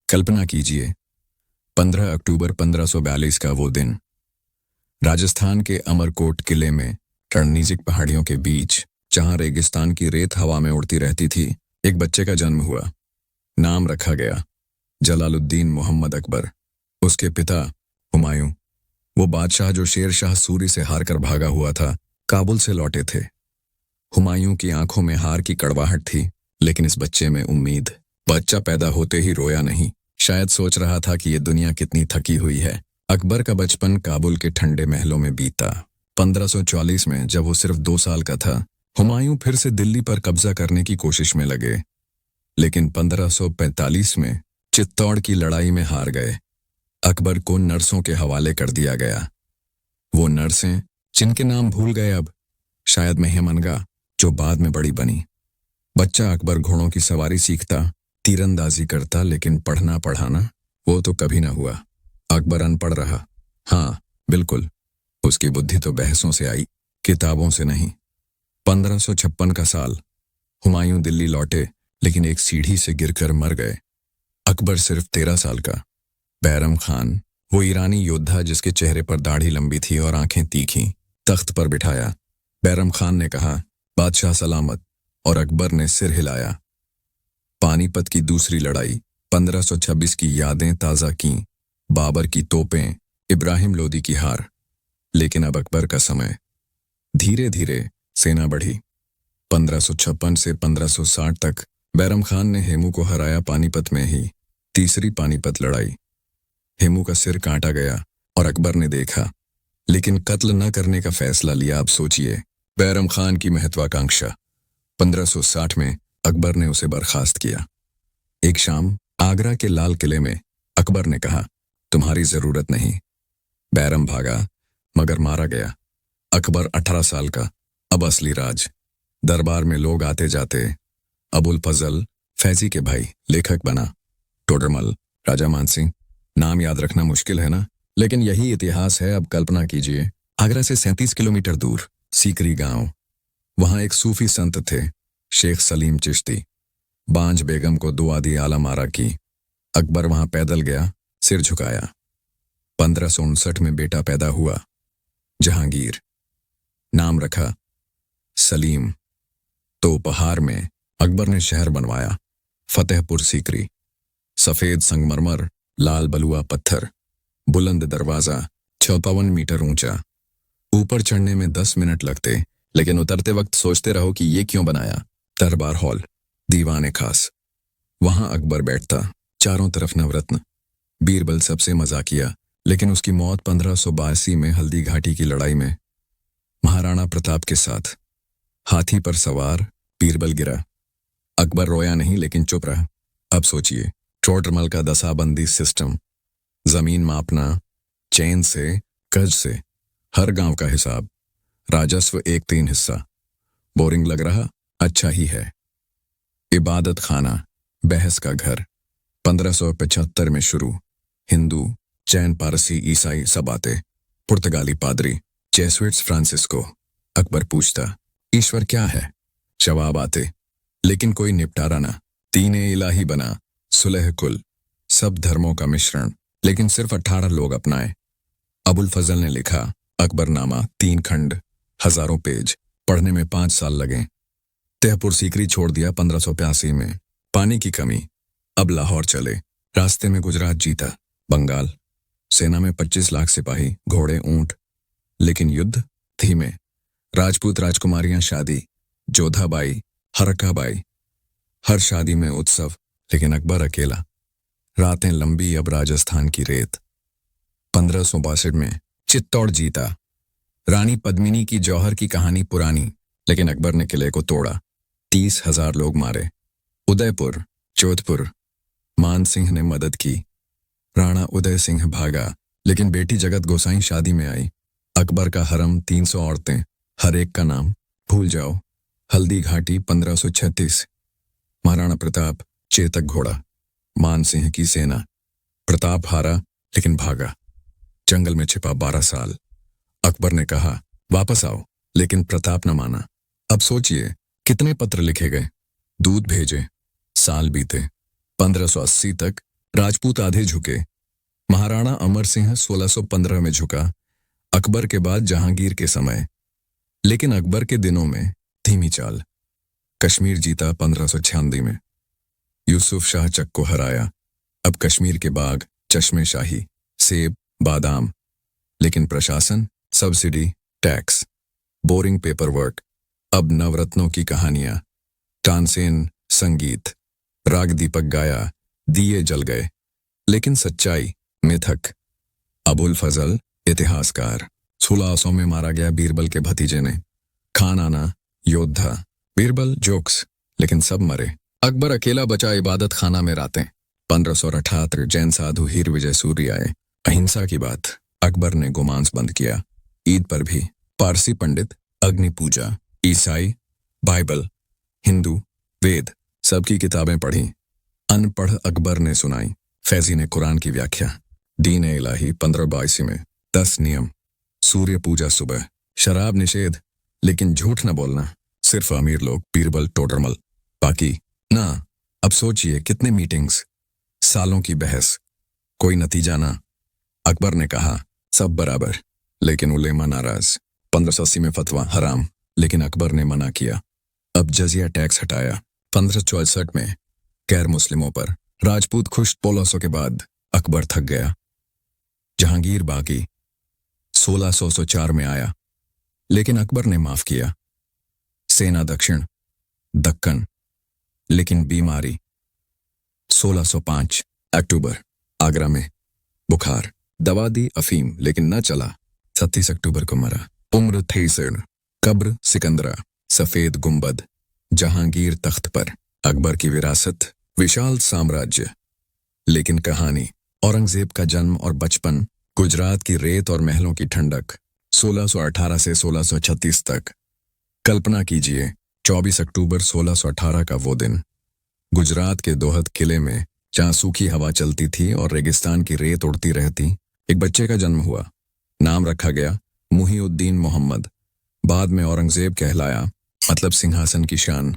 कल्पना कीजिए, 15 अक्टूबर 1542 का वो दिन। राजस्थान के अमरकोट किले में रणनीजिक पहाड़ियों के बीच, जहां रेगिस्तान की रेत हवा में उड़ती रहती थी, एक बच्चे का जन्म हुआ। नाम रखा गया जलालुद्दीन मोहम्मद अकबर। उसके पिता हुमायूं, वो बादशाह जो शेर शाह सूरी से हार कर भागा हुआ था, काबुल से लौटे थे। हुमायूं की आंखों में हार की कड़वाहट थी, लेकिन इस बच्चे में उम्मीद। बच्चा पैदा होते ही रोया नहीं, शायद सोच रहा था कि ये दुनिया कितनी थकी हुई है। अकबर का बचपन काबुल के ठंडे महलों में बीता। 1544 में जब वो सिर्फ 2 साल का था, हुमायूं फिर से दिल्ली पर कब्जा करने की कोशिश में लगे, लेकिन 1545 में चित्तौड़ की लड़ाई में हार गए। अकबर को नर्सों के हवाले कर दिया गया। वो नर्सें जिनके नाम भूल गए अब, शायद मेहमनगा, जो बाद में बड़ी बनी। बच्चा अकबर घोड़ों की सवारी सीखता, तीरंदाजी करता, लेकिन पढ़ना पढ़ाना वो तो कभी ना हुआ। अकबर अनपढ़ रहा। हाँ, बिल्कुल, उसकी बुद्धि तो बहसों से आई, किताबों से नहीं। 1556 का साल। हुमायूं दिल्ली लौटे, लेकिन एक सीढ़ी से गिरकर मर गए। अकबर सिर्फ 13 साल का। बैरम खान, वो ईरानी योद्धा जिसके चेहरे पर दाढ़ी लंबी थी और आंखें तीखी, तख्त पर बिठाया। बैरम खान ने कहा, बादशाह सलामत, और अकबर ने सिर हिलाया। पानीपत की दूसरी लड़ाई, 1526 की यादें ताज़ा की। बाबर की तोपें, इब्राहिम लोदी की हार। लेकिन अब अकबर का समय। धीरे धीरे सेना बढ़ी। 1556 से 1560 तक बैरम खान ने हेमू को हराया पानीपत में ही। तीसरी पानीपत लड़ाई, हेमू का सिर काटा गया और अकबर ने देखा, लेकिन कत्ल न करने का फैसला लिया। अब सोचिए, बैरम खान की महत्वाकांक्षा। 1560 में अकबर ने उसे बर्खास्त किया। एक शाम आगरा के लाल किले में अकबर ने कहा, तुम्हारी जरूरत नहीं। बैरम भागा, मगर मारा गया। अकबर 18 साल का, अब असली राज। दरबार में लोग आते जाते। अबुल फजल फैजी के भाई लेखक बना। टोडरमल, राजा मानसिंह, नाम याद रखना मुश्किल है ना, लेकिन यही इतिहास है। अब कल्पना कीजिए, आगरा से 37 किलोमीटर दूर सीकरी गांव। वहां एक सूफी संत थे, शेख सलीम चिश्ती। बांझ बेगम को दुआ दी, आला मारा की। अकबर वहां पैदल गया, सिर झुकाया। 1559 में बेटा पैदा हुआ, जहांगीर। नाम रखा सलीम। तो उपहार में अकबर ने शहर बनवाया, फतेहपुर सीकरी। सफेद संगमरमर, लाल बलुआ पत्थर, बुलंद दरवाजा, 56 मीटर ऊंचा। ऊपर चढ़ने में 10 मिनट लगते, लेकिन उतरते वक्त सोचते रहो कि ये क्यों बनाया। दरबार हॉल, दीवाने खास, वहां अकबर बैठता। चारों तरफ नवरत्न। बीरबल सबसे मजाकिया, लेकिन उसकी मौत 1582 में हल्दी घाटी की लड़ाई में महाराणा प्रताप के साथ। हाथी पर सवार बीरबल गिरा। अकबर रोया नहीं, लेकिन चुप रहा। अब सोचिए, टोडरमल का दसाबंदी सिस्टम, जमीन मापना, चैन से, गज से, हर गांव का हिसाब, राजस्व 1/3 हिस्सा। बोरिंग लग रहा? अच्छा ही है। इबादत खाना, बहस का घर। 1575 में शुरू। हिंदू, जैन, पारसी, ईसाई सब आते। पुर्तगाली पादरी, जेसुइट्स, फ्रांसिस्को। अकबर पूछता, ईश्वर क्या है? जवाब आते, लेकिन कोई निपटारा ना। दीन-ए इलाही बना, सुलह कुल, सब धर्मों का मिश्रण, लेकिन सिर्फ 18 लोग अपनाए। अबुल फजल ने लिखा अकबरनामा, 3 खंड, हजारों पेज, पढ़ने में 5 साल लगे। तहपुर सीकरी छोड़ दिया 1585 में। पानी की कमी। अब लाहौर चले, रास्ते में गुजरात जीता, बंगाल। सेना में 25 लाख सिपाही, घोड़े, ऊंट। लेकिन युद्ध धीमे। राजपूत राजकुमारियां शादी, जोधाबाई, हरकाबाई। हर शादी में उत्सव, लेकिन अकबर अकेला। रातें लंबी, अब राजस्थान की रेत। 1562 में चित्तौड़ जीता। रानी पद्मिनी की जौहर की कहानी पुरानी, लेकिन अकबर ने किले को तोड़ा। 30,000 लोग मारे। उदयपुर, जोधपुर, मान सिंह ने मदद की। राणा उदय सिंह भागा, लेकिन बेटी जगत गोसाई शादी में आई। अकबर का हरम, 300 औरतें, हर एक का नाम भूल जाओ। हल्दी घाटी, 1536। महाराणा प्रताप, चेतक घोड़ा। मान सिंह की सेना। प्रताप हारा, लेकिन भागा। जंगल में छिपा 12 साल। अकबर ने कहा, वापस आओ, लेकिन प्रताप न माना। अब सोचिए, कितने पत्र लिखे गए, दूत भेजे, साल बीते। 1580 तक राजपूत आधे झुके। महाराणा अमर सिंह 1615 में झुका, अकबर के बाद जहांगीर के समय। लेकिन अकबर के दिनों में धीमी चाल। कश्मीर जीता 1596 में। यूसुफ शाह चक को हराया। अब कश्मीर के बाग, चश्मे शाही, सेब, बादाम। लेकिन प्रशासन, subsidy, tax, boring paper work. अब नवरत्नों की कहानियां, तानसेन, संगीत, राग दीपक गाया, दिए जल गए। लेकिन सच्चाई मिथक। अबुल फजल इतिहासकार। 1600 में मारा गया बीरबल के भतीजे ने। खान आना योद्धा, बीरबल जोक्स, लेकिन सब मरे। अकबर अकेला बचा इबादत खाना में रातें। 1578 जैन साधु हीर विजय सूर्य आए। अहिंसा की बात। अकबर ने गोमांस बंद किया। ईद पर भी। पारसी पंडित अग्नि पूजा, ईसाई बाइबल, हिंदू वेद, सबकी किताबें पढ़ी। अनपढ़ अकबर ने सुनाई। फैजी ने कुरान की व्याख्या। दीन ए इलाही 1582 में। 10 नियम। सूर्य पूजा सुबह। शराब निषेध, लेकिन झूठ न बोलना। सिर्फ अमीर लोग, बीरबल टोडरमल, बाकी ना। अब सोचिए कितने मीटिंग्स, सालों की बहस, कोई नतीजा ना। अकबर ने कहा सब बराबर, लेकिन उलेमा नाराज। 1580 में फतवा हराम, लेकिन अकबर ने मना किया। अब जजिया टैक्स हटाया। 1564 में गैर मुस्लिमों पर। राजपूत खुश। 1600 के बाद अकबर थक गया। जहांगीर बाकी। 1604 में आया, लेकिन अकबर ने माफ किया। सेना दक्षिण, दक्कन, लेकिन बीमारी। 1605 अक्टूबर, आगरा में बुखार। दवा दी अफीम, लेकिन न चला। 37 अक्टूबर को मरा। उम्र 63। कब्र सिकंदरा। सफेद गुंबद। जहांगीर तख्त पर। अकबर की विरासत, विशाल साम्राज्य। लेकिन कहानी, औरंगजेब का जन्म और बचपन, गुजरात की रेत और महलों की ठंडक। 1618 से 1636 तक। कल्पना कीजिए, 24 अक्टूबर 1618 का वो दिन। गुजरात के दोहद किले में, जहां सूखी हवा चलती थी और रेगिस्तान की रेत उड़ती रहती, एक बच्चे का जन्म हुआ। नाम रखा गया मुहीउद्दीन मोहम्मद। बाद में औरंगजेब कहलाया, मतलब सिंहासन की शान।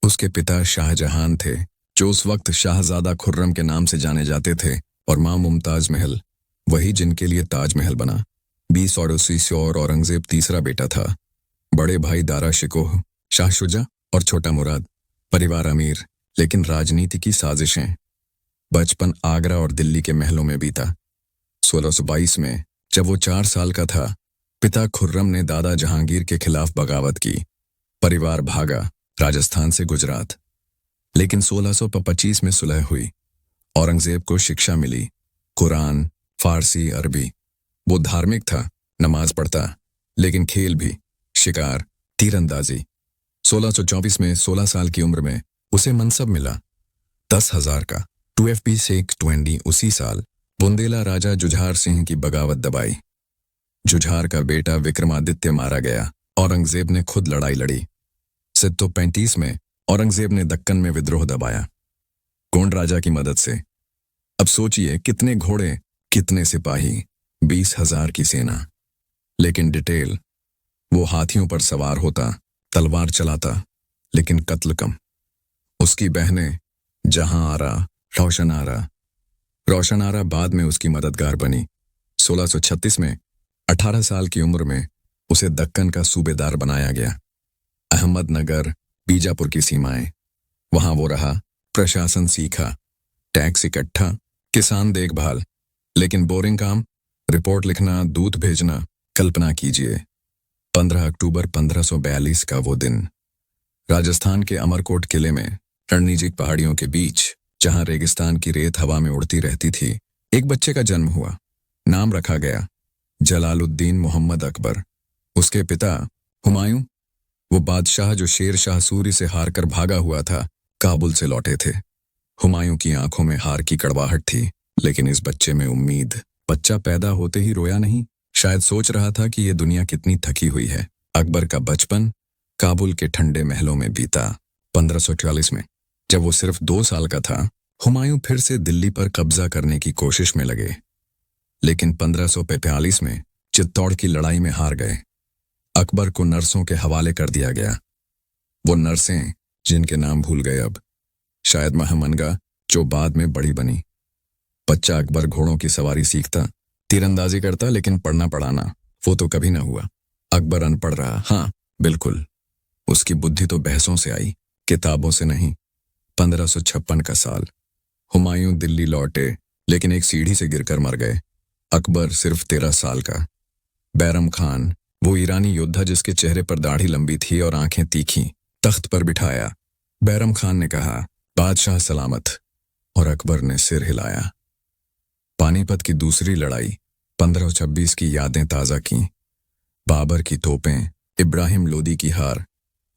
उसके पिता शाहजहां थे, जो उस वक्त शाहजादा खुर्रम के नाम से जाने जाते थे, और मां मुमताज महल, वही जिनके लिए ताजमहल बना। 20 और 80 और औरंगजेब तीसरा बेटा था। बड़े भाई दारा शिकोह, शाह शुजा और छोटा मुराद। परिवार अमीर, लेकिन राजनीति की साजिशें। बचपन आगरा और दिल्ली के महलों में बीता। 1622 में जब वो 4 साल का था, पिता खुर्रम ने दादा जहांगीर के खिलाफ बगावत की। परिवार भागा राजस्थान से गुजरात। लेकिन 1625 में सुलह हुई। औरंगजेब को शिक्षा मिली, कुरान, फारसी, अरबी। वो धार्मिक था, नमाज पढ़ता, लेकिन खेल भी, शिकार, तीरंदाजी। 1624 में 16 साल की उम्र में उसे मनसब मिला, 10,000 का। 2FP शेख 20 उसी साल बुंदेला राजा जुझार सिंह की बगावत दबाई। जुझार का बेटा विक्रमादित्य मारा गया। औरंगजेब ने खुद लड़ाई लड़ी। 1735 में औरंगजेब ने दक्कन में विद्रोह दबाया, गोंड राजा की मदद से। अब सोचिए कितने घोड़े, कितने सिपाही, 20,000 की सेना। लेकिन डिटेल, वो हाथियों पर सवार होता, तलवार चलाता, लेकिन कत्ल कम। उसकी बहनें जहां आरा, रोशन आरा बाद में उसकी मददगार बनी। 1636 में 18 साल की उम्र में उसे दक्कन का सूबेदार बनाया गया। अहमदनगर, बीजापुर की सीमाएं, वहां वो रहा। प्रशासन सीखा, टैक्स इकट्ठा, किसान देखभाल, लेकिन बोरिंग काम, रिपोर्ट लिखना, दूध भेजना। कल्पना कीजिए, 15 अक्टूबर 1542 का वो दिन। राजस्थान के अमरकोट किले में, रणनीजिक पहाड़ियों के बीच, जहां रेगिस्तान की रेत हवा में उड़ती रहती थी, एक बच्चे का जन्म हुआ। नाम रखा गया जलालुद्दीन मोहम्मद अकबर। उसके पिता हुमायूं, वो बादशाह जो शेर शाह सूरी से हार कर भागा हुआ था, काबुल से लौटे थे। हुमायूं की आंखों में हार की कड़वाहट थी, लेकिन इस बच्चे में उम्मीद। बच्चा पैदा होते ही रोया नहीं, शायद सोच रहा था कि ये दुनिया कितनी थकी हुई है। अकबर का बचपन काबुल के ठंडे महलों में बीता। 1544 में जब वो सिर्फ 2 साल का था, हुमायूं फिर से दिल्ली पर कब्जा करने की कोशिश में लगे। लेकिन 1545 में चित्तौड़ की लड़ाई में हार गए। अकबर को नर्सों के हवाले कर दिया गया। वो नर्सें जिनके नाम भूल गए अब, शायद महामनगा, जो बाद में बड़ी बनी। बच्चा अकबर घोड़ों की सवारी सीखता, तीरंदाजी करता, लेकिन पढ़ना पढ़ाना वो तो कभी ना हुआ। अकबर अनपढ़ रहा, हाँ बिल्कुल। उसकी बुद्धि तो बहसों से आई, किताबों से नहीं। 1556 का साल। हुमायूं दिल्ली लौटे, लेकिन एक सीढ़ी से गिरकर मर गए। अकबर सिर्फ 13 साल का। बैरम खान, वो ईरानी योद्धा जिसके चेहरे पर दाढ़ी लंबी थी और आंखें तीखी, तख्त पर बिठाया। बैरम खान ने कहा, बादशाह सलामत, और अकबर ने सिर हिलाया। पानीपत की दूसरी लड़ाई, 1526 की यादें ताज़ा की। बाबर की तोपें, इब्राहिम लोदी की हार।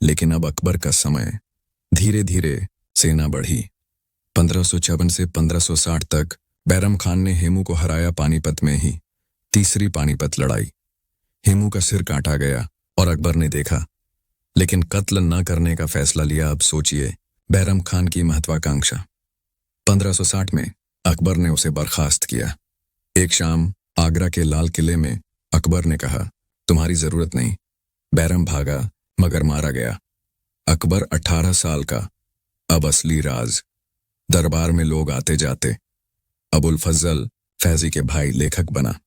लेकिन अब अकबर का समय। धीरे धीरे सेना बढ़ी। 1556 से 1560 तक बैरम खान ने हेमू को हराया पानीपत में ही। तीसरी पानीपत लड़ाई। हेमू का सिर काटा गया और अकबर ने देखा, लेकिन कत्ल न करने का फैसला लिया। अब सोचिए बैरम खान की महत्वाकांक्षा। 1560 में अकबर ने उसे बर्खास्त किया। एक शाम आगरा के लाल किले में अकबर ने कहा, तुम्हारी जरूरत नहीं। बैरम भागा मगर मारा गया। अकबर 18 साल का। अब असली राज। दरबार में लोग आते जाते। अबुल फजल फैजी के भाई लेखक बना।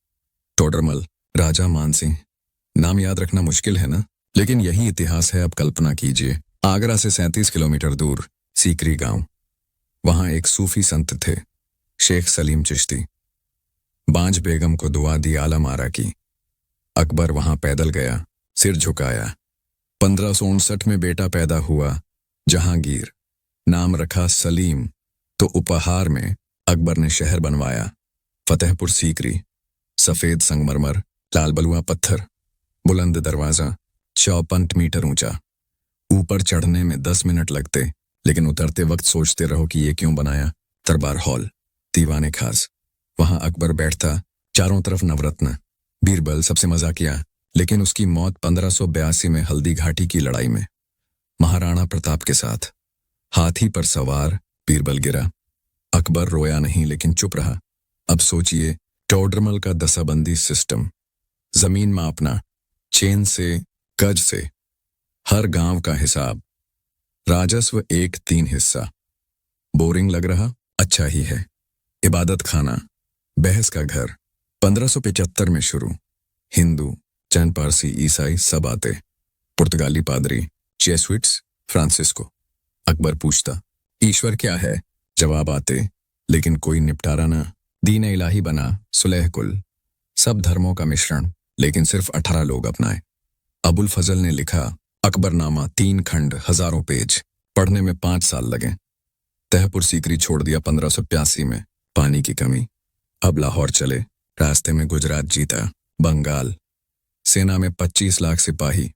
टोडरमल, राजा मानसिंह। नाम याद रखना मुश्किल है ना, लेकिन यही इतिहास है। अब कल्पना कीजिए, आगरा से 37 किलोमीटर दूर सीकरी गांव। वहां एक सूफी संत थे, शेख सलीम चिश्ती। बांझ बेगम को दुआ दी आला मारा की। अकबर वहां पैदल गया, सिर झुकाया। 1559 में बेटा पैदा हुआ, जहांगीर। नाम रखा सलीम। तो उपहार में अकबर ने शहर बनवाया, फतेहपुर सीकरी। सफेद संगमरमर, लाल बलुआ पत्थर, बुलंद दरवाजा, 54 मीटर ऊंचा। ऊपर चढ़ने में 10 मिनट लगते, लेकिन उतरते वक्त सोचते रहो कि ये क्यों बनाया। दरबार हॉल, दीवाने खास। वहां अकबर बैठता, चारों तरफ नवरत्न। बीरबल सबसे मजाकिया, लेकिन उसकी मौत 1582 में हल्दी घाटी की लड़ाई में महाराणा प्रताप के साथ। हाथी पर सवार बीरबल गिरा। अकबर रोया नहीं, लेकिन चुप रहा। अब सोचिए टोडरमल का दसाबंदी सिस्टम। जमीन मापना, चेन से, गज से, हर गांव का हिसाब। राजस्व 1/3 हिस्सा। बोरिंग लग रहा? अच्छा ही है। इबादत खाना, बहस का घर। 1575 में शुरू। हिंदू, जैन, पारसी, ईसाई सब आते। पुर्तगाली पादरी, जेसुइट्स, फ्रांसिस्को। अकबर पूछता, ईश्वर क्या है? जवाब आते, लेकिन कोई निपटारा ना। दीन इलाही बना, सुलह कुल। सब धर्मों का मिश्रण, लेकिन सिर्फ 18 लोग अपनाए। अबुल फजल ने लिखा अकबरनामा, 3 खंड, हजारों पेज। पढ़ने में 5 साल लगे। तहपुर सीकरी छोड़ दिया 1582 में, पानी की कमी। अब लाहौर चले, रास्ते में गुजरात जीता, बंगाल। सेना में 25 लाख सिपाही,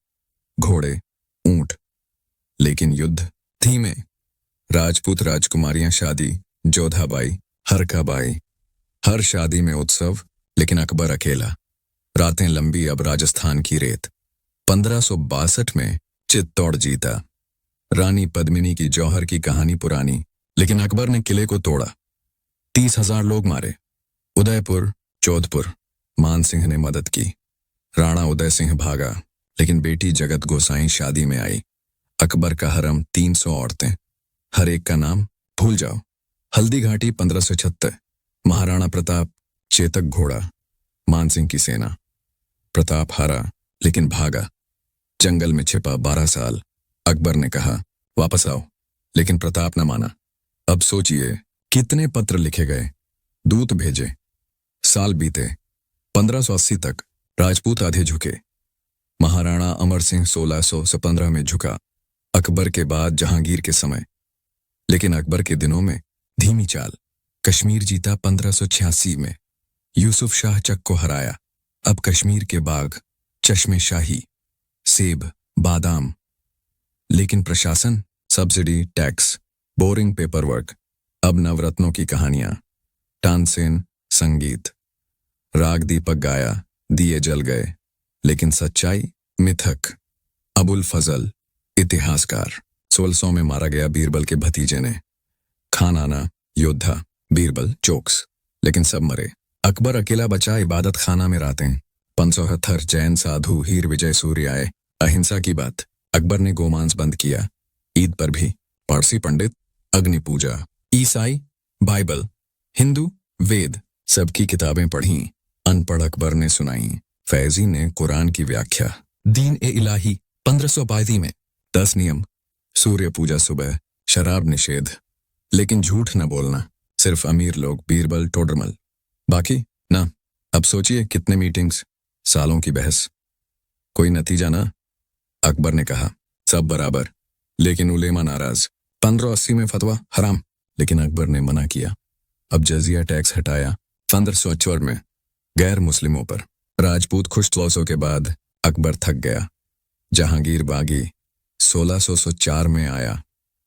घोड़े, ऊंट। लेकिन युद्ध धीमे। राजपूत राजकुमारियां शादी, जोधाबाई, हरकाबाई। हर शादी में उत्सव, लेकिन अकबर अकेला। रातें लंबी, अब राजस्थान की रेत। 1562 में चित्तौड़ जीता। रानी पद्मिनी की जौहर की कहानी पुरानी, लेकिन अकबर ने किले को तोड़ा। 30,000 लोग मारे। उदयपुर, जोधपुर, मानसिंह ने मदद की। राणा उदय सिंह भागा, लेकिन बेटी जगत गोसाई शादी में आई। अकबर का हरम, 300 औरतें। हर एक का नाम भूल जाओ। हल्दी घाटी 1576। महाराणा प्रताप, चेतक घोड़ा। मानसिंह की सेना। प्रताप हारा, लेकिन भागा। जंगल में छिपा 12 साल। अकबर ने कहा वापस आओ, लेकिन प्रताप न माना। अब सोचिए कितने पत्र लिखे गए, दूत भेजे। साल बीते। 1580 तक राजपूत आधे झुके। महाराणा अमर सिंह 1615 में झुका। अकबर के बाद जहांगीर के समय। लेकिन अकबर के दिनों में धीमी चाल। कश्मीर जीता 1586 में। यूसुफ शाह चक को हराया। अब कश्मीर के बाग, चश्मे शाही, सेब, बादाम। लेकिन प्रशासन, subsidy, tax, boring paper work. अब नवरत्नों की कहानियां। तानसेन, संगीत। राग दीपक गाया, दिए जल गए, लेकिन सच्चाई मिथक। अबुल फजल, इतिहासकार। 1600 में मारा गया बीरबल के भतीजे ने। खान आना, योद्धा। बीरबल, जोक्स, लेकिन सब मरे। अकबर अकेला बचा, इबादत खाना में रातें। 578 जैन साधु, हीर विजय सूर्य आए। अहिंसा की बात। अकबर ने गोमांस बंद किया। ईद पर भी। पारसी पंडित, अग्नि पूजा। ईसाई, बाइबल। हिंदू, वेद सबकी किताबें पढ़ीं, अनपढ़ अकबर ने सुनाई, फैजी ने कुरान की व्याख्या। दीन ए इलाही 1532 में 10 नियम, सूर्य पूजा सुबह, शराब निषेध, लेकिन झूठ न बोलना, सिर्फ अमीर लोग, बीरबल टोडरमल, बाकी ना। अब सोचिए कितने मीटिंग्स, सालों की बहस, कोई नतीजा ना। अकबर ने कहा सब बराबर, लेकिन उलेमा नाराज। 1580 में फतवा हराम, लेकिन अकबर ने मना किया। अब जजिया टैक्स हटाया 1554 में गैर मुस्लिमों पर। राजपूत खुश 100 के बाद अकबर थक गया। जहांगीर बागी 1604 में आया,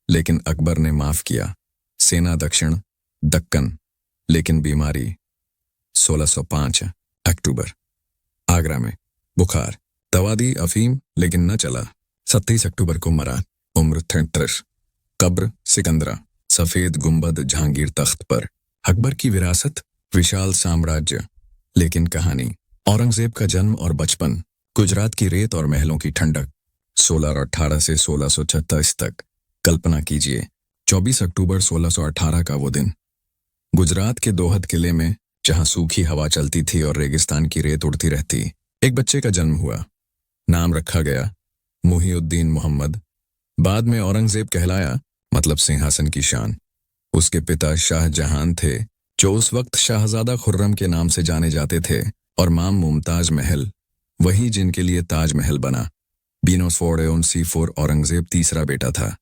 लेकिन अकबर ने माफ किया। सेना दक्षिण दक्कन, लेकिन बीमारी 1605 अक्टूबर। आगरा में बुखार, दवा दी अफीम, लेकिन न चला। 27 अक्टूबर को मरा, उम्र 33। कब्र सिकंदरा, सफेद गुंबद जहांगीर तख्त पर। अकबर की विरासत विशाल साम्राज्य, लेकिन कहानी औरंगजेब का जन्म और बचपन, गुजरात की रेत और महलों की ठंडक, 1618 से 1636 तक। कल्पना कीजिए 24 अक्टूबर 1618 का वो दिन, गुजरात के दोहद किले में, जहां सूखी हवा चलती थी और रेगिस्तान की रेत उड़ती रहती, एक बच्चे का जन्म हुआ। नाम रखा गया मुहिउद्दीन मोहम्मद। बाद में औरंगजेब कहलाया, मतलब सिंहासन की शान। उसके पिता शाहजहां थे, जो उस वक्त शाहजादा खुर्रम के नाम से जाने जाते थे, और माम मुमताज महल, वही जिनके लिए ताजमहल बना। बीनोस4 औरंगजेब तीसरा बेटा था।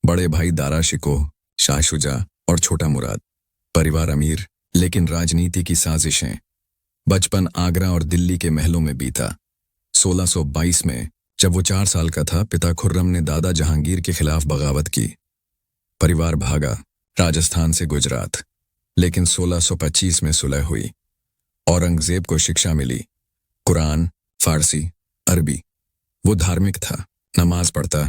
बड़े भाई दारा शिकोह, शाह शुजा और छोटा मुराद। परिवार अमीर, लेकिन राजनीति की साजिशें। बचपन आगरा और दिल्ली के महलों में बीता। 1622 में जब वो 4 साल का था, पिता खुर्रम ने दादा जहांगीर के खिलाफ बगावत की। परिवार भागा राजस्थान से गुजरात, लेकिन 1625 में सुलह हुई। औरंगजेब को शिक्षा मिली, कुरान, फारसी, अरबी। वो धार्मिक था, नमाज पढ़ता,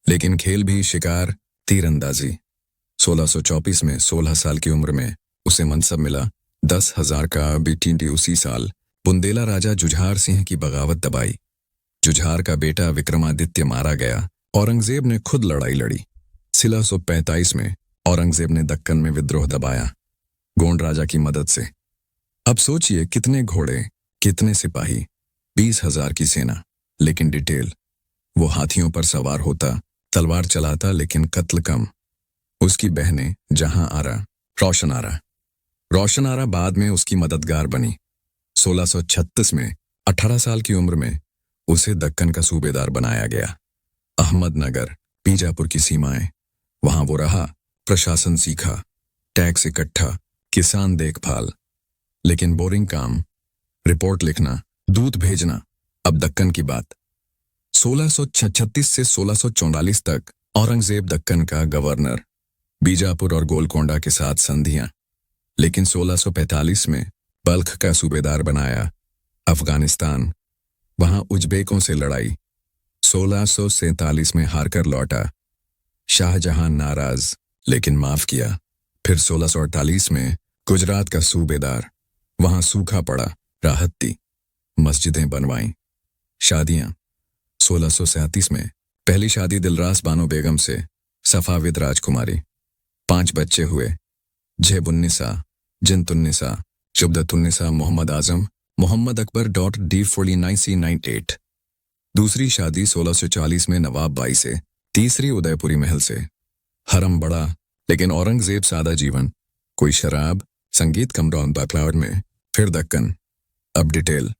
लेकिन खेल भी, शिकार, तीरंदाजी। 1624 में 16 साल की उम्र में उसे मनसब मिला। 10,000 का बीटीटी। उसी साल बुंदेला राजा जुझार सिंह की बगावत दबाई। जुझार का बेटा विक्रमादित्य मारा गया। औरंगजेब ने खुद लड़ाई लड़ी। 1645 में औरंगजेब ने दक्कन में विद्रोह दबाया, गोंड राजा की मदद से। अब सोचिए कितने घोड़े, कितने सिपाही, 20,000 की सेना, लेकिन डिटेल, वो हाथियों पर सवार होता, तलवार चलाता, लेकिन कत्ल कम। उसकी बहनें जहां आरा, रोशन आरा। रोशन आरा बाद में उसकी मददगार बनी। 1636 में 18 साल की उम्र में उसे दक्कन का सूबेदार बनाया गया। अहमदनगर, बीजापुर की सीमाएं, वहां वो रहा, प्रशासन सीखा, टैक्स इकट्ठा, किसान देखभाल, लेकिन बोरिंग काम, रिपोर्ट लिखना, दूत भेजना। अब दक्कन की बात। 1636 से 1644 तक औरंगजेब दक्कन का गवर्नर, बीजापुर और गोलकोंडा के साथ संधियां, लेकिन 1645 में बल्ख का सूबेदार बनाया। अफगानिस्तान, वहां उज्बेकों से लड़ाई, 1647 में हारकर लौटा। शाहजहां नाराज, लेकिन माफ किया। फिर 1648 में गुजरात का सूबेदार, वहां सूखा पड़ा, राहत दी, मस्जिदें बनवाईं। शादियां, 1637 में पहली शादी दिलरास बानो बेगम से, सफाविद राजकुमारी। 5 बच्चे हुए, जेबुन्निसा, जिनतुन्निसा, शुबदतुन्निसा, मोहम्मद आजम, मोहम्मद अकबर D49C98। दूसरी शादी 1640 में नवाब बाई से, तीसरी उदयपुरी महल से। हरम बड़ा, लेकिन औरंगजेब सादा जीवन, कोई शराब, संगीत कमरा बैकलाउड में। फिर दक्कन। अब डिटेल।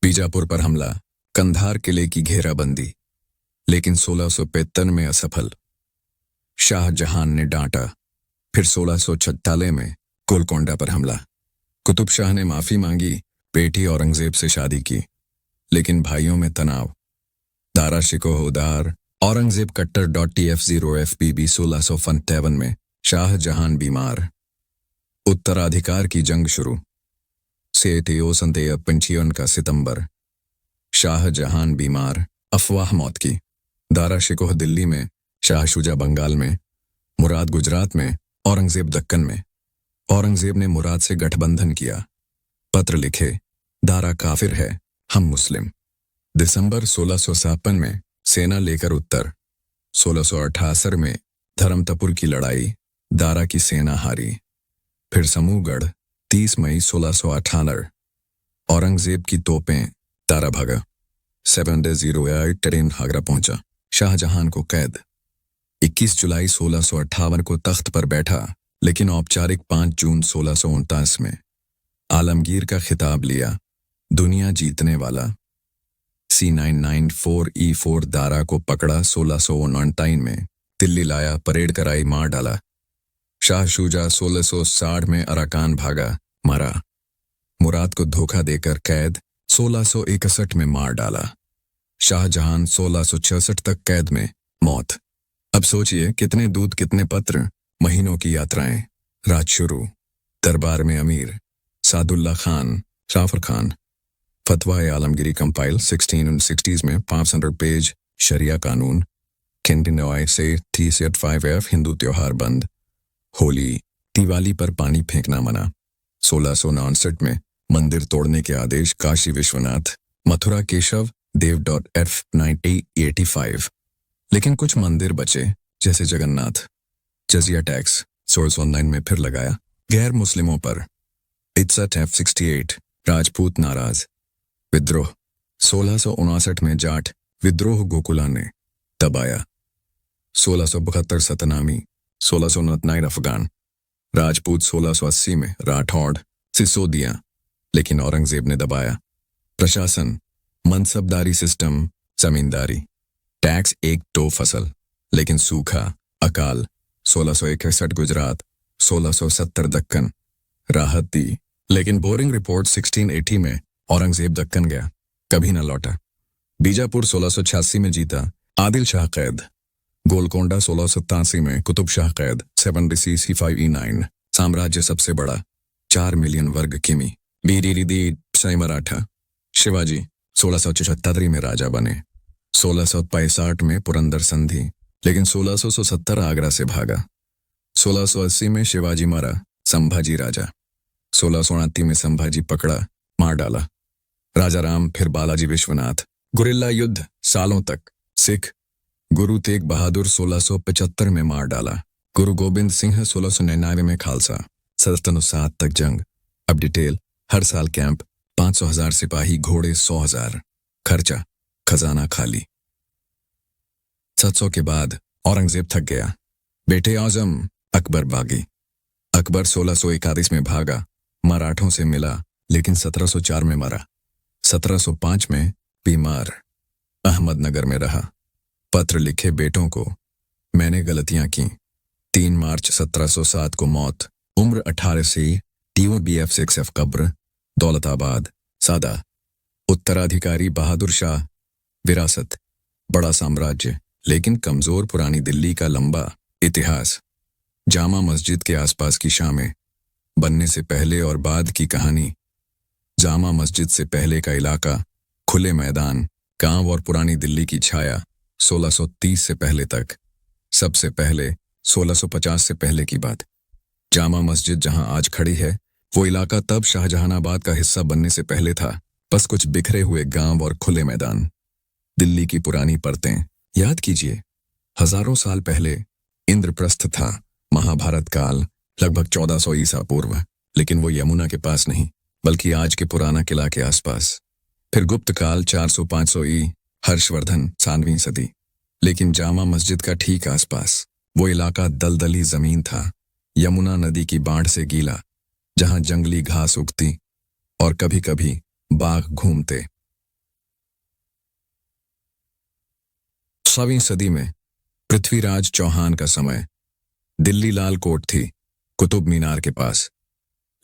बीजापुर पर हमला, कंधार किले की घेराबंदी, लेकिन 1653 में असफल। शाहजहां ने डांटा। फिर 1646 में गोलकोंडा पर हमला। कुतुब शाह ने माफी मांगी, बेटी औरंगजेब से शादी की, लेकिन भाइयों में तनाव। दारा शिकोह उदार, औरंगजेब कट्टर .TF0FBB 1657 में शाहजहां बीमार। उत्तराधिकार की जंग शुरू। सेतेओ संतेय 55 का सितंबर। शाहजहां बीमार, अफवाह मौत की। दारा शिकोह दिल्ली में, शाह शुजा बंगाल में, मुराद गुजरात में, औरंगजेब दक्कन में। औरंगजेब ने मुराद से गठबंधन किया। पत्र लिखे, दारा काफिर है, हम मुस्लिम। दिसंबर 1657 में सेना लेकर उत्तर। 1678 में धर्मतपुर की लड़ाई, दारा की सेना हारी। फिर समूहगढ़, 30 मई 1698 औरंगजेब की तोपें तारा भागा। 7-0 ट्रेन आगरा पहुंचा। शाहजहां को कैद। 21 जुलाई 1658 को तख्त पर बैठा, लेकिन औपचारिक 5 जून 1649 में आलमगीर का खिताब लिया, दुनिया जीतने वाला। C994E4 दारा को पकड़ा, 1659 में दिल्ली लाया, परेड कराई, मार डाला। शाह शुजा 1660 में अराकान भागा, मारा। मुराद को धोखा देकर कैद, 1661 में मार डाला। शाहजहां 1666 तक कैद में, मौत। अब सोचिए कितने दूत, कितने पत्र, महीनों की यात्राएं। रात शुरू। दरबार में अमीर सादुल्ला खान, जाफर खान। फतवा आलमगिरी कंपाइल 1660s में 500 पेज। शरिया कानून। किंडिनॉय से 385F हिंदू त्योहार बंद। होली, दिवाली पर पानी फेंकना मना। 1659 में मंदिर तोड़ने के आदेश। काशी विश्वनाथ, मथुरा केशव देव .F 1985। लेकिन कुछ मंदिर बचे, जैसे जगन्नाथ। जजिया टैक्स 1609 में फिर लगाया, गैर मुस्लिमों पर। इज्जत F 68 राजपूत नाराज। विद्रोह 1659 में जाट विद्रोह गोकुला ने दबाया। 1672 सतनामी, 1699 अफगान। राजपूत 1680 में राठौड़, सिसोदिया, लेकिन औरंगजेब ने दबाया। प्रशासन, मनसबदारी सिस्टम, जमींदारी। टैक्स 1-2 फसल, लेकिन सूखा, अकाल। 1661 गुजरात, 1670 दक्कन। राहत दी, लेकिन बोरिंग रिपोर्ट 1680 में औरंगजेब दक्कन गया, कभी न लौटा। बीजापुर 1686 में जीता, आदिल शाह कैद। गोलकोंडा 1687 में कुतुब शाह कैद, 7DC-5E9। साम्राज्य सबसे बड़ा, 4 मिलियन वर्ग किमी। बीडी सई मराठा। शिवाजी 1676 में राजा बने। 1665 में पुरंदर संधि, लेकिन 1670 आगरा से भागा। 1680 में शिवाजी मरा, संभाजी राजा। 1629 में संभाजी पकड़ा, मार डाला। राजा राम, फिर बालाजी विश्वनाथ। गुरिल्ला युद्ध सालों तक। सिख गुरु तेग बहादुर 1675 में मार डाला। गुरु गोबिंद सिंह 1699 में खालसा। 1707 तक जंग। अब डिटेल। हर साल कैंप, 500,000 सिपाही, घोड़े 100,000। खर्चा, खजाना खाली। 700 के बाद औरंगजेब थक गया। बेटे आजम अकबर बागी। अकबर 1631 में भागा, मराठों से मिला, लेकिन 1704 में मरा। 1705 में बीमार अहमदनगर में रहा। पत्र लिखे बेटों को, मैंने गलतियां की। 3 मार्च 1707 को मौत, उम्र 18 से। TOBF 6F कब्र, दौलताबाद। सादा उत्तराधिकारी बहादुर शाह। विरासत, बड़ा साम्राज्य, लेकिन कमजोर पुरानी दिल्ली का लंबा इतिहास। जामा मस्जिद के आसपास की शामें, बनने से पहले और बाद की कहानी। जामा मस्जिद से पहले का इलाका, खुले मैदान, गांव और पुरानी दिल्ली की छाया। 1630 से पहले तक। सबसे पहले 1650 से पहले की बात। जामा मस्जिद जहां आज खड़ी है, वो इलाका तब शाहजहानाबाद का हिस्सा बनने से पहले था। बस कुछ बिखरे हुए गांव और खुले मैदान। दिल्ली की पुरानी परतें याद कीजिए। हजारों साल पहले इंद्रप्रस्थ था, महाभारत काल, लगभग 1400 ईसा पूर्व। लेकिन वो यमुना के पास नहीं, बल्कि आज के पुराना किला के आसपास। फिर गुप्त काल 400-500 ई, हर्षवर्धन 7वीं सदी। लेकिन जामा मस्जिद का ठीक आसपास वो इलाका दलदली जमीन था, यमुना नदी की बाढ़ से गीला, जहां जंगली घास उगती और कभी कभी बाघ घूमते। 6वीं सदी में पृथ्वीराज चौहान का समय। दिल्ली लाल कोट थी, कुतुब मीनार के पास।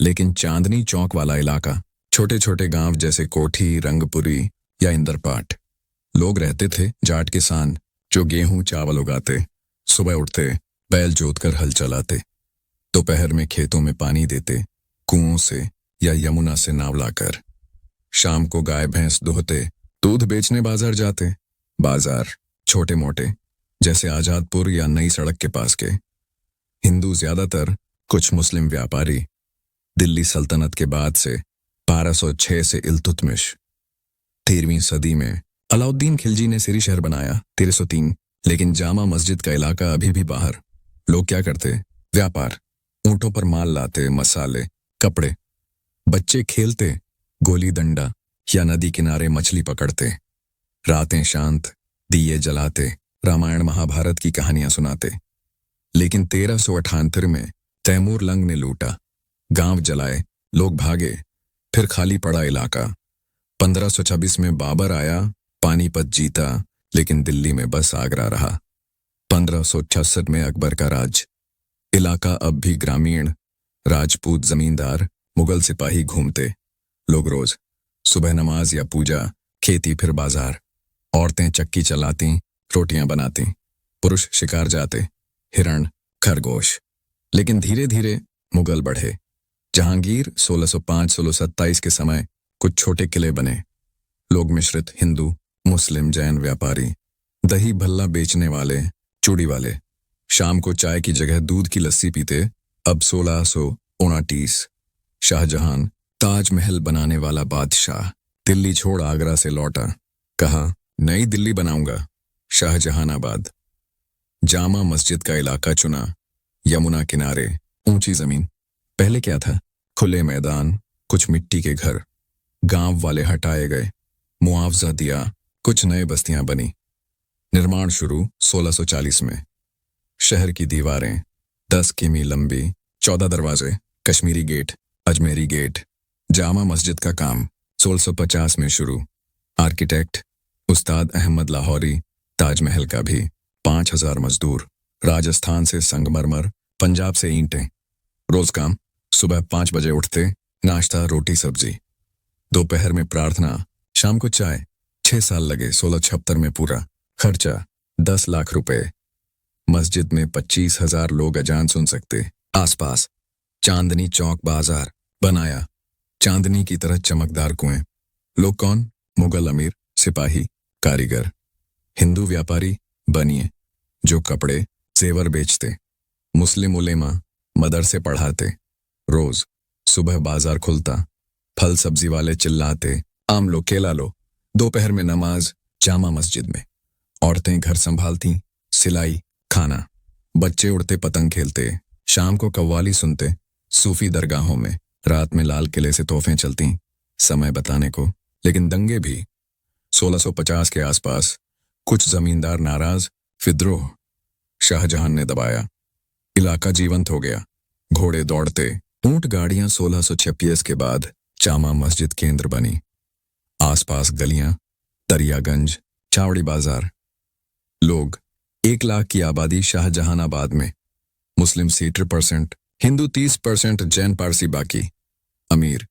लेकिन चांदनी चौक वाला इलाका, छोटे छोटे गांव जैसे कोठी, रंगपुरी या इंदरपाट। लोग रहते थे, जाट किसान, जो गेहूं चावल उगाते। सुबह उठते, बैल जोतकर हल चलाते। दोपहर में खेतों में पानी देते, कुओं से या यमुना से नाव लाकर। शाम को गाय भैंस दोहते, दूध बेचने बाजार जाते। बाजार छोटे मोटे, जैसे आजादपुर या नई सड़क के पास के। हिंदू ज्यादातर, कुछ मुस्लिम व्यापारी। दिल्ली सल्तनत के बाद से 1206 से इल्तुतमिश। 13वीं सदी में अलाउद्दीन खिलजी ने सिरी शहर बनाया, 1303। लेकिन जामा मस्जिद का इलाका अभी भी बाहर। लोग क्या करते? व्यापार। ऊंटों पर माल लाते, मसाले, कपड़े। बच्चे खेलते गोली डंडा या नदी किनारे मछली पकड़ते। रातें शांत, दिए जलाते, रामायण महाभारत की कहानियां सुनाते। लेकिन 1378 में तैमूर लंग ने लूटा, गांव जलाए, लोग भागे, फिर खाली पड़ा इलाका। 1526 में बाबर आया, पानीपत जीता, लेकिन दिल्ली में बस आगरा रहा। 1566 में अकबर का राज, इलाका अब भी ग्रामीण, राजपूत जमींदार, मुगल सिपाही घूमते। लोग रोज सुबह नमाज या पूजा, खेती फिर बाजार। औरतें चक्की चलाती, रोटियां बनाती, पुरुष शिकार जाते, हिरण, खरगोश। लेकिन धीरे धीरे मुगल बढ़े। जहांगीर 1605-1627 के समय कुछ छोटे किले बने। लोग मिश्रित, हिंदू, मुस्लिम, जैन व्यापारी, दही भल्ला बेचने वाले, चूड़ी वाले, शाम को चाय की जगह दूध की लस्सी पीते। अब 1629 शाहजहां, ताजमहल बनाने वाला बादशाह, दिल्ली छोड़ आगरा से लौटा। कहा, नई दिल्ली बनाऊंगा, शाहजहानाबाद। जामा मस्जिद का इलाका चुना, यमुना किनारे, ऊंची जमीन। पहले क्या था? खुले मैदान, कुछ मिट्टी के घर। गांव वाले हटाए गए, मुआवजा दिया, कुछ नए बस्तियां बनी। निर्माण शुरू 1640 में। शहर की दीवारें 10 किमी लंबी, 14 दरवाजे, कश्मीरी गेट, अजमेरी गेट। जामा मस्जिद का काम 1650 में शुरू। आर्किटेक्ट उस्ताद अहमद लाहौरी। ताजमहल का भी 5000 मजदूर। राजस्थान से संगमरमर, पंजाब से ईंटें। रोज काम, सुबह 5 बजे उठते, नाश्ता रोटी सब्जी, दोपहर में प्रार्थना, शाम को चाय। 6 साल लगे 1676 में पूरा। खर्चा 10 लाख रुपए। मस्जिद में 25,000 लोग अजान सुन सकते। आसपास चांदनी चौक बाजार बनाया, चांदनी की तरह चमकदार कुएं। लोग कौन? मुगल अमीर, सिपाही, कारीगर, हिंदू व्यापारी, बनिए जो कपड़े जेवर बेचते, मुस्लिम उलेमा, मदरसे पढ़ाते। रोज सुबह बाजार खुलता, फल सब्जी वाले चिल्लाते, आम लो केला लो। दोपहर में नमाज जामा मस्जिद में। औरतें घर संभालती, सिलाई, खाना। बच्चे उड़ते पतंग खेलते, शाम को कव्वाली सुनते। सूफी दरगाहों में रात में लाल किले से तोहफें चलती, समय बताने को। लेकिन दंगे भी 1650 के आसपास। कुछ जमींदार नाराज, विद्रोह। शाहजहां ने दबाया, इलाका जीवंत हो गया। घोड़े दौड़ते, ऊंट गाड़ियां। 1626 के बाद जामा मस्जिद केंद्र बनी। आसपास गलियां, दरियागंज, चावड़ी बाजार। लोग 1 लाख की आबादी शाहजहानाबाद में। मुस्लिम 70%, हिंदू 30%, जैन पारसी बाकी। अमीर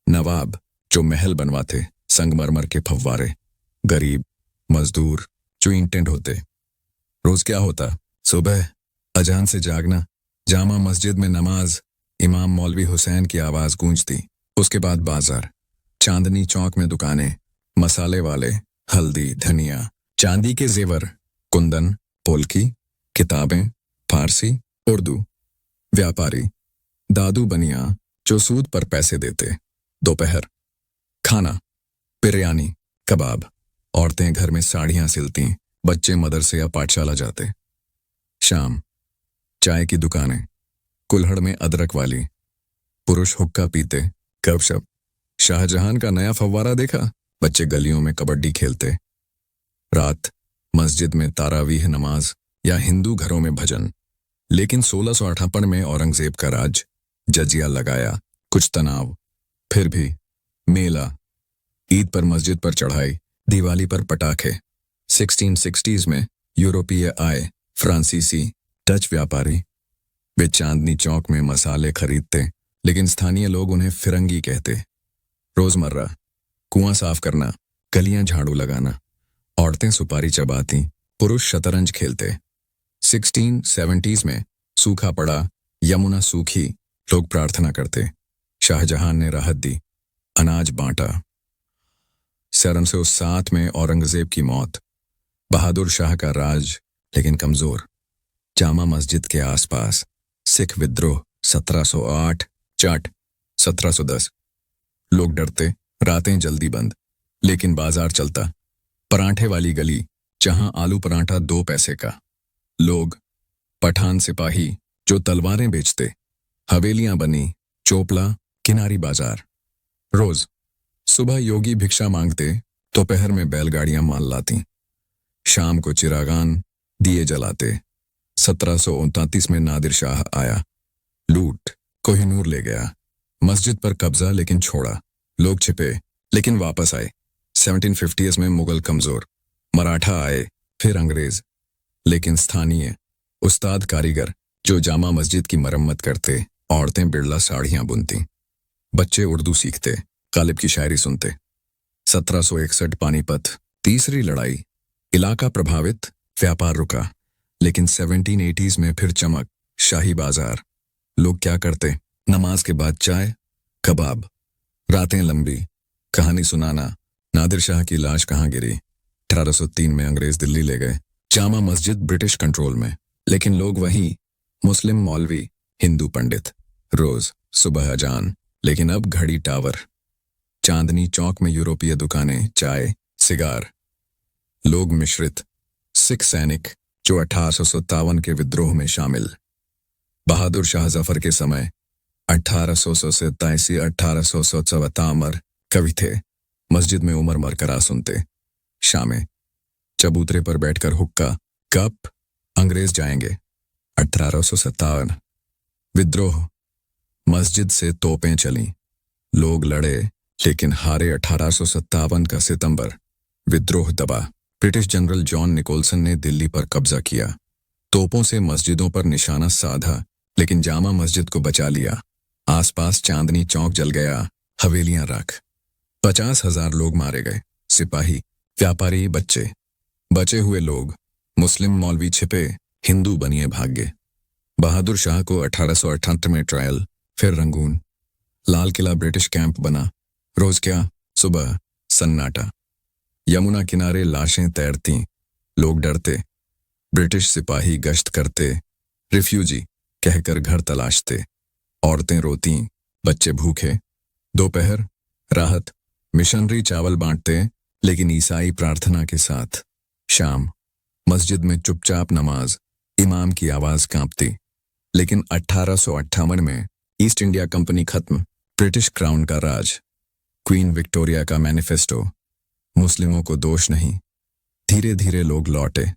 नवाब जो महल बनवाते, संगमरमर के फव्वारे। गरीब मजदूर जो ईंटें ढोते। रोज क्या होता? सुबह अजान से जागना, जामा मस्जिद में नमाज, इमाम मौलवी हुसैन की आवाज गूंजती। उसके बाद बाजार, चांदनी चौक में दुकानें, मसाले वाले, हल्दी, धनिया, चांदी के जेवर, कुंदन, पोल्की, किताबें, फारसी, उर्दू। व्यापारी दादू बनिया जो सूद पर पैसे देते। दोपहर खाना, बिरयानी, कबाब। औरतें घर में साड़ियां सिलती, बच्चे मदरसे या पाठशाला जाते। शाम चाय की दुकानें, कुल्हड़ में अदरक वाली। पुरुष हुक्का पीते, गपशप। शाहजहां का नया फव्वारा देखा? बच्चे गलियों में कबड्डी खेलते। रात मस्जिद में तारावीह नमाज या हिंदू घरों में भजन। लेकिन 1658 में औरंगजेब का राज, जजिया लगाया, कुछ तनाव। फिर भी मेला, ईद पर मस्जिद पर चढ़ाई, दिवाली पर पटाखे। 1660s में यूरोपीय आए, फ्रांसीसी, डच व्यापारी। वे चांदनी चौक में मसाले खरीदते, लेकिन स्थानीय लोग उन्हें फिरंगी कहते। रोजमर्रा कुआं साफ करना, गलियां झाड़ू लगाना। औरतें सुपारी चबाती, पुरुष शतरंज खेलते। 1670s में सूखा पड़ा, यमुना सूखी, लोग प्रार्थना करते। शाहजहां ने राहत दी, अनाज बांटा। 1707 में औरंगजेब की मौत, बहादुर शाह का राज, लेकिन कमजोर। जामा मस्जिद के आसपास सिख विद्रोह 1708, जाट 1710। लोग डरते, रातें जल्दी बंद, लेकिन बाजार चलता। परांठे वाली गली, जहां आलू परांठा 2 पैसे का। लोग पठान सिपाही जो तलवारें बेचते। हवेलियां बनी, चोपला, किनारी बाजार। रोज सुबह योगी भिक्षा मांगते, दोपहर में बैलगाड़ियां माल लाती, शाम को चिरागान दिए जलाते। 1739 में नादिर शाह आया, लूट, कोहिनूर ले गया, मस्जिद पर कब्जा लेकिन छोड़ा, लोग छिपे लेकिन वापस आए। 1750s में मुगल कमजोर, मराठा आए, फिर अंग्रेज, लेकिन स्थानीय उस्ताद कारीगर जो जामा मस्जिद की मरम्मत करते, औरतें बिरला साड़ियां बुनती, बच्चे उर्दू सीखते, गालिब की शायरी सुनते। 1761 पानीपत, तीसरी लड़ाई, इलाका प्रभावित, व्यापार रुका, लेकिन 1780s में फिर चमक, शाही बाजार। लोग क्या करते? नमाज के बाद चाय, कबाब, रातें लंबी, कहानी सुनाना। नादिर शाह की लाश कहाँ गिरी? 1803 में अंग्रेज दिल्ली ले गए, जामा मस्जिद ब्रिटिश कंट्रोल में, लेकिन लोग वहीं, मुस्लिम मौलवी, हिंदू पंडित, रोज सुबह अजान, लेकिन अब घड़ी टावर। चांदनी चौक में यूरोपीय दुकानें, चाय, सिगार। लोग मिश्रित, सिख सैनिक जो 1857 के विद्रोह में शामिल। बहादुर शाह जफर के समय 1887-1874 कवि थे, मस्जिद में उमर मरकरा सुनते। शामें चबूतरे पर बैठकर हुक्का, कप, अंग्रेज जाएंगे। 1857 विद्रोह, मस्जिद से तोपें चलीं, लोग लड़े लेकिन हारे। 1857 का सितंबर, विद्रोह दबा, ब्रिटिश जनरल जॉन निकोलसन ने दिल्ली पर कब्जा किया, तोपों से मस्जिदों पर निशाना साधा, लेकिन जामा मस्जिद को बचा लिया। आसपास चांदनी चौक जल गया, हवेलियां राख, 50,000 लोग मारे गए, सिपाही, व्यापारी, बच्चे। बचे हुए लोग, मुस्लिम मौलवी छिपे, हिंदू बनिए भाग्य। बहादुर शाह को 1878 में ट्रायल, फिर Rangoon. Lal Qila British camp बना, रोज क्या, सुबह सन्नाटा, यमुना किनारे लाशें तैरती, लोग डरते, ब्रिटिश सिपाही गश्त करते, रिफ्यूजी कहकर घर तलाशते, औरतें रोती, बच्चे भूखे। दोपहर, राहत, मिशनरी चावल बांटते, लेकिन ईसाई प्रार्थना के साथ। शाम, मस्जिद में चुपचाप नमाज, इमाम की आवाज कांपती। लेकिन 1858 में ईस्ट इंडिया कंपनी खत्म, ब्रिटिश क्राउन का राज, क्वीन विक्टोरिया का मैनिफेस्टो, मुस्लिमों को दोष नहीं। धीरे धीरे लोग लौटे।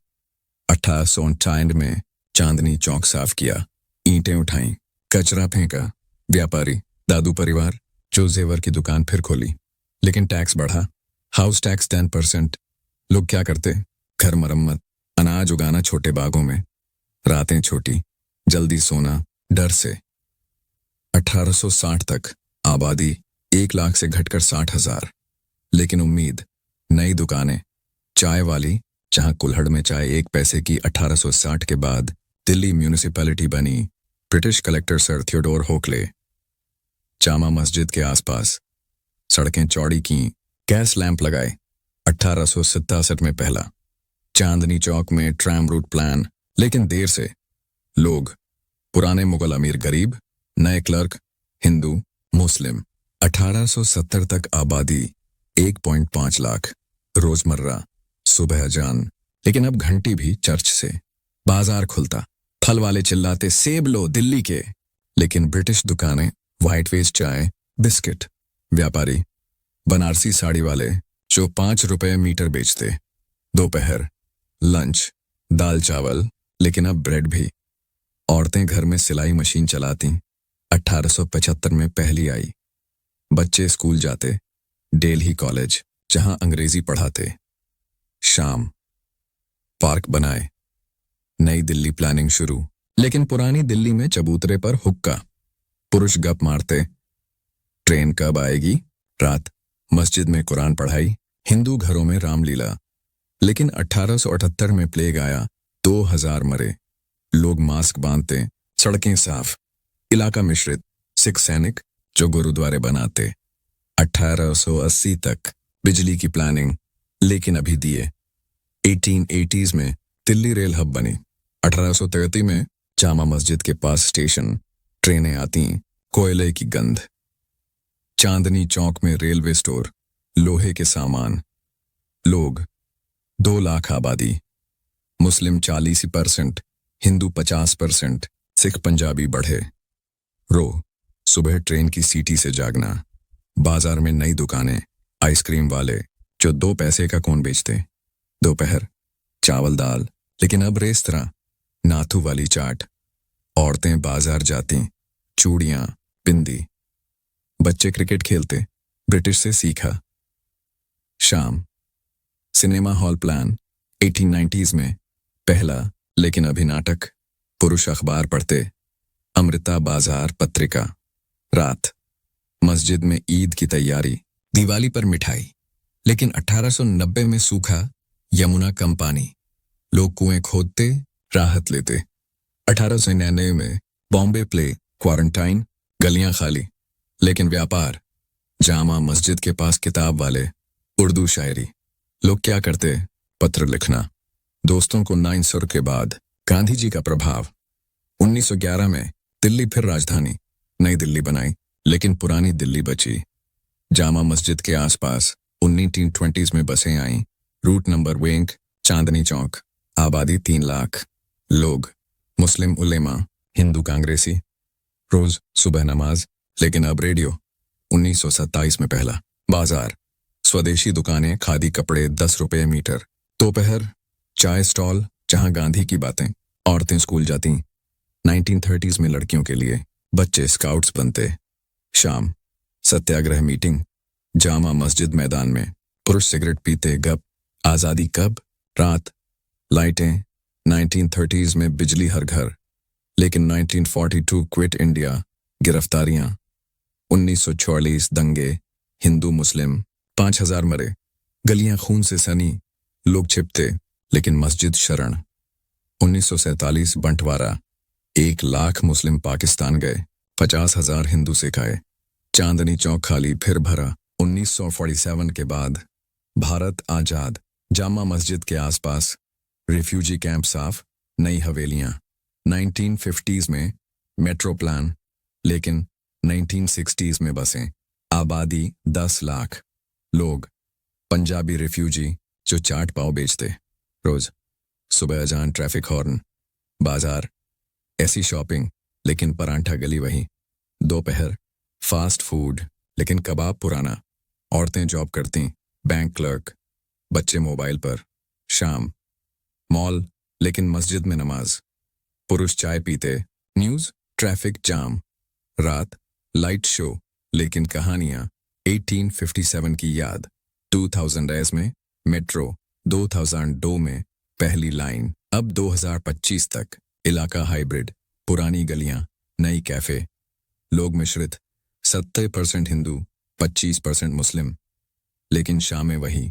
1859 में चांदनी चौक साफ किया, ईंटें उठाईं, कचरा फेंका। व्यापारी, दादू परिवार, जो जेवर की दुकान फिर खोली, लेकिन टैक्स बढ़ा, हाउस टैक्स 10%। लोग क्या करते? घर मरम्मत, अनाज उगाना छोटे बागों में, रातें छोटी, जल्दी सोना, डर से। 1860 तक आबादी 1 लाख से घटकर 60,000, लेकिन उम्मीद, नई दुकानें, चाय वाली, जहां कुल्हड़ में चाय 1 पैसे की। 1860 के बाद दिल्ली म्यूनिसिपैलिटी बनी, British collector sir Theodore Hockley. Jama Masjid के आसपास सड़कें चौड़ी की, गैस लैंप लगाए। 1867 में पहला, चांदनी चौक में ट्रैम रूट प्लान, लेकिन देर से। लोग, पुराने मुगल अमीर गरीब, नए क्लर्क, हिंदू, मुस्लिम। 1870 तक आबादी 1.5 लाख, रोजमर्रा, सुबह अजान, लेकिन अब घंटी भी चर्च से। बाजार खुलता, फल वाले चिल्लाते, सेब लो दिल्ली के, लेकिन ब्रिटिश दुकानें, व्हाइट वेज चाय, बिस्किट। व्यापारी, बनारसी साड़ी वाले जो 5 रुपए मीटर बेचते। दोपहर, लंच, दाल चावल, लेकिन अब ब्रेड भी। औरतें घर में सिलाई मशीन चलाती, 1875 में पहली आई। बच्चे स्कूल जाते, डेल्ही कॉलेज, जहां अंग्रेजी पढ़ाते। शाम, पार्क बनाए, नई दिल्ली प्लानिंग शुरू, लेकिन पुरानी दिल्ली में चबूतरे पर हुक्का, पुरुष गप मारते, ट्रेन कब आएगी। रात, मस्जिद में कुरान पढ़ाई, हिंदू घरों में रामलीला। लेकिन 1878 में प्लेग आया, 2000 मरे। लोग मास्क बांधते, सड़कें साफ, इलाका मिश्रित, सिख सैनिक जो गुरुद्वारे बनाते। 1880 तक बिजली की प्लानिंग, लेकिन अभी दिए। 1880s में दिल्ली रेल हब बनी। 1833 में जामा मस्जिद के पास स्टेशन, ट्रेनें आती, कोयले की गंध। चांदनी चौक में रेलवे स्टोर, लोहे के सामान। लोग, 2 लाख आबादी, मुस्लिम 40%, हिंदू 50%, सिख पंजाबी बढ़े। रो, सुबह ट्रेन की सीटी से जागना, बाजार में नई दुकानें, आइसक्रीम वाले जो 2 पैसे का कौन बेचते। दोपहर चावल दाल, लेकिन अब रेस्तरां, नाथू वाली चाट। औरतें बाजार जाती, चूड़ियां, बिंदी। बच्चे क्रिकेट खेलते, ब्रिटिश से सीखा। शाम सिनेमा हॉल प्लान 1890s में पहला, लेकिन अभी नाटक। पुरुष अखबार पढ़ते, अमृता बाजार पत्रिका। रात मस्जिद में ईद की तैयारी, दिवाली पर मिठाई। लेकिन 1890 में सूखा, यमुना कम पानी। लोग कुएं खोदते, राहत लेते। 1899 में बॉम्बे प्ले, क्वारंटाइन, गलियां खाली। लेकिन व्यापार, जामा मस्जिद के पास किताब वाले, उर्दू शायरी। लोग क्या करते, पत्र लिखना। दोस्तों को 9 सुर के बाद गांधी जी का प्रभाव। 1911 में दिल्ली फिर राजधानी, नई दिल्ली बनाई, लेकिन पुरानी दिल्ली बची। जामा मस्जिद के आसपास 1920s में बसें आईं। Root number वेंक, Chandni Chowk. आबादी 3 लाख। लोग मुस्लिम उलेमा, हिंदू कांग्रेसी। रोज सुबह नमाज, लेकिन अब रेडियो। 1927 में पहला बाजार, स्वदेशी दुकानें, खादी कपड़े 10 रुपए मीटर। दोपहर चाय स्टॉल, जहां गांधी की बातें। औरतें स्कूल जाती। 1930s में लड़कियों के लिए, बच्चे स्काउट्स बनते। शाम सत्याग्रह मीटिंग, जामा मस्जिद मैदान में। पुरुष सिगरेट पीते, गप। आज़ादी कब? रात लाइटें। 1930s में बिजली हर घर, लेकिन 1942 क्विट इंडिया, गिरफ्तारियां। 1944 दंगे, हिंदू मुस्लिम, 5000 मरे। गलियां खून से सनी, लोग छिपते, लेकिन मस्जिद शरण। 1947 बंटवारा, 1 लाख मुस्लिम पाकिस्तान गए, 50,000 हिंदू सिख आए। चांदनी चौक खाली फिर भरा। 1947 के बाद भारत आजाद, जामा मस्जिद के आसपास रिफ्यूजी कैंप साफ, नई हवेलियां। 1950s में मेट्रो प्लान, लेकिन 1960s में बसें। आबादी 10 लाख। लोग पंजाबी रिफ्यूजी जो चाट पाव बेचते। रोज सुबह अजान, ट्रैफिक हॉर्न। बाजार ऐसी शॉपिंग, लेकिन परांठा गली वही। दोपहर फास्ट फूड, लेकिन कबाब पुराना। औरतें जॉब करती, बैंक क्लर्क। बच्चे मोबाइल पर। शाम मॉल, लेकिन मस्जिद में नमाज। पुरुष चाय पीते, न्यूज़, ट्रैफिक जाम। रात लाइट शो, लेकिन कहानियां। 1857 की याद। 2000s में मेट्रो, 2002 में पहली लाइन। अब 2025 तक इलाका हाइब्रिड, पुरानी गलियां, नई कैफे। लोग मिश्रित, 70% हिंदू, 25% मुस्लिम। लेकिन शामें वही,